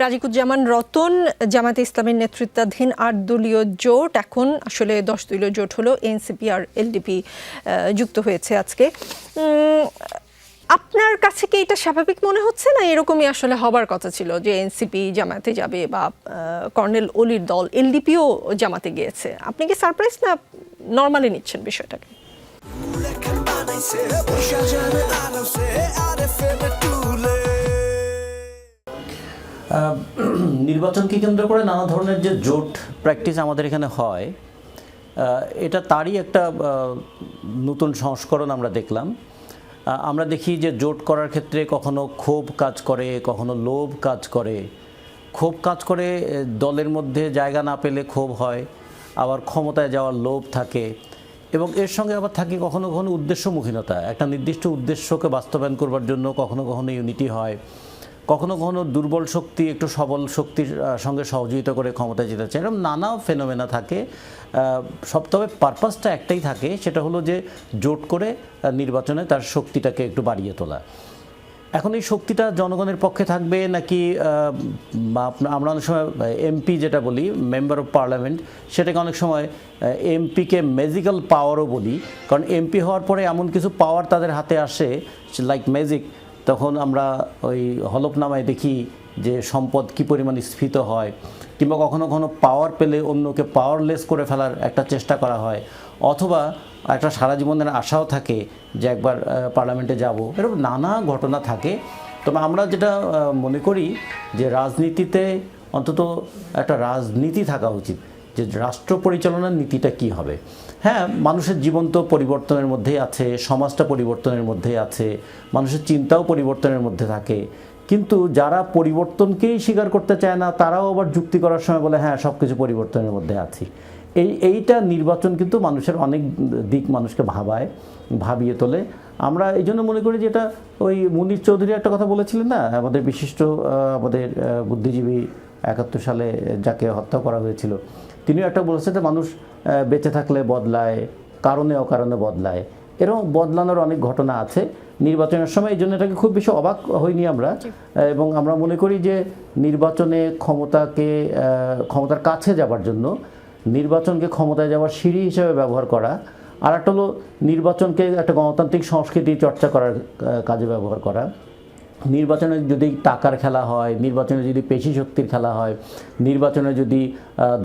রাজিকুজ্জামান রতন, জামায়াতে ইসলামীর নেতৃত্বাধীন ৮ দলীয় জোট এখন আসলে ১০ দলীয় জোট হলো, এনসিপি আর এলডিপি যুক্ত হয়েছে আজকে। আপনার কাছে কি এটা স্বাভাবিক মনে হচ্ছে, না এরকমই আসলে হবার কথা ছিল যে এনসিপি জামায়াতে যাবে বা কর্নেল অলির দল এলডিপিও জামাতে গিয়েছে? আপনি কি সারপ্রাইজ না নর্মালি নিচ্ছেন বিষয়টাকে? নির্বাচনকে কেন্দ্র করে নানা ধরনের যে জোট প্র্যাকটিস আমাদের এখানে হয়, এটা তারই একটা নতুন সংস্করণ আমরা দেখলাম। আমরা দেখি যে জোট করার ক্ষেত্রে কখনো ক্ষোভ কাজ করে, কখনো লোভ কাজ করে। ক্ষোভ কাজ করে দলের মধ্যে জায়গা না পেলে ক্ষোভ হয়, আবার ক্ষমতায় যাওয়ার লোভ থাকে, এবং এর সঙ্গে আবার থাকে কখনো কখনো উদ্দেশ্যমুখীনতা। একটা নির্দিষ্ট উদ্দেশ্যকে বাস্তবায়ন করবার জন্য কখনো কখনো ইউনিটি হয়, কখনো কখনো দুর্বল শক্তি একটু সবল শক্তির সঙ্গে সহযোগিতা করে ক্ষমতায় যেতে চায়। এরকম নানা ফেনোমেনা থাকে। তবে পারপাসটা একটাই থাকে, সেটা হলো যে জোট করে নির্বাচনে তার শক্তিটাকে একটু বাড়িয়ে তোলা। এখন এই শক্তিটা জনগণের পক্ষে থাকবে নাকি, আমরা অনেক সময় এমপি যেটা বলি, মেম্বার অফ পার্লামেন্ট, সেটাকে অনেক সময় এমপিকে ম্যাজিক্যাল পাওয়ারও বলি। কারণ এমপি হওয়ার পরে এমন কিছু পাওয়ার তাদের হাতে আসে লাইক ম্যাজিক। তখন আমরা ওই হলফনামায় দেখি যে সম্পদ কী পরিমাণ স্ফীত হয়, কিংবা কখনো কখনো পাওয়ার পেলে অন্যকে পাওয়ারলেস করে ফেলার একটা চেষ্টা করা হয়, অথবা একটা সারা জীবনের আশাও থাকে যে একবার পার্লামেন্টে যাব। এরকম নানা ঘটনা থাকে। তবে আমরা যেটা মনে করি যে রাজনীতিতে অন্তত একটা রাজনীতি থাকা উচিত, যে রাষ্ট্র পরিচালনার নীতিটা কি হবে। হ্যাঁ, মানুষের জীবন তো পরিবর্তনের মধ্যেই আছে, সমাজটা পরিবর্তনের মধ্যেই আছে, মানুষের চিন্তাও পরিবর্তনের মধ্যে থাকে। কিন্তু যারা পরিবর্তনকেই স্বীকার করতে চায় না, তারাও আবার যুক্তি করার সময় বলে হ্যাঁ সব কিছু পরিবর্তনের মধ্যে আছি। এইটা নির্বাচন কিন্তু মানুষের অনেক দিক মানুষকে ভাবিয়ে তোলে। আমরা এই জন্য মনে করি যে এটা ওই মুনীর চৌধুরী একটা কথা বলেছিলেন না, আমাদের বিশিষ্ট আমাদের বুদ্ধিজীবী ৭১ সালে যাকে হত্যা করা হয়েছিল, তিনিও একটা বলেছেন যে মানুষ বেঁচে থাকলে বদলায়, কারণে অকারণে বদলায়। এরকম বদলানোর অনেক ঘটনা আছে নির্বাচনের সময়। এই জন্য এটাকে খুব বেশি অবাক হইনি আমরা, এবং আমরা মনে করি যে নির্বাচনে ক্ষমতার কাছে যাবার জন্য নির্বাচনকে ক্ষমতায় যাওয়ার সিঁড়ি হিসেবে ব্যবহার করা, আর একটা হলো নির্বাচনকে একটা গণতান্ত্রিক সংস্কৃতি চর্চা করার কাজে ব্যবহার করা। নির্বাচনে যদি টাকার খেলা হয়, নির্বাচনে যদি পেশি শক্তির খেলা হয়, নির্বাচনে যদি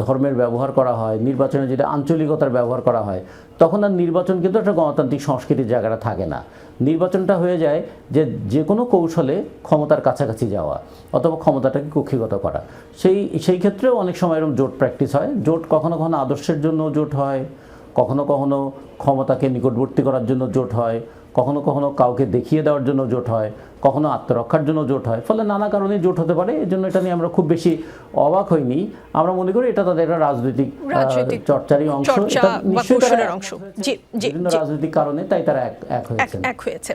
ধর্মের ব্যবহার করা হয়, নির্বাচনে যদি আঞ্চলিকতার ব্যবহার করা হয়, তখন আর নির্বাচন কিন্তু একটা গণতান্ত্রিক সংস্কৃতির জায়গাটা থাকে না। নির্বাচনটা হয়ে যায় যে কোনো কৌশলে ক্ষমতার কাছাকাছি যাওয়া অথবা ক্ষমতাটাকে কক্ষিগত করা। সেই ক্ষেত্রেও অনেক সময় এরকম জোট প্র্যাকটিস হয়। জোট কখনো কখনো আদর্শের জন্য জোট হয়, কখনো কখনো ক্ষমতাকে নিকটবর্তী করার জন্য জোট হয়, কখনো কখনো কাউকে দেখিয়ে দেওয়ার জন্য জোট হয়, কখনো আত্মরক্ষার জন্য জোট হয়। ফলে নানা কারণে জোট হতে পারে। এই জন্য এটা নিয়ে আমরা খুব বেশি অবাক হইনি। আমরা মনে করি এটা তাদের একটা রাজনৈতিক চর্চারই অংশ, এটা নিশ্চয়ই বিভিন্ন রাজনৈতিক কারণে তাই তারা এক হয়েছে।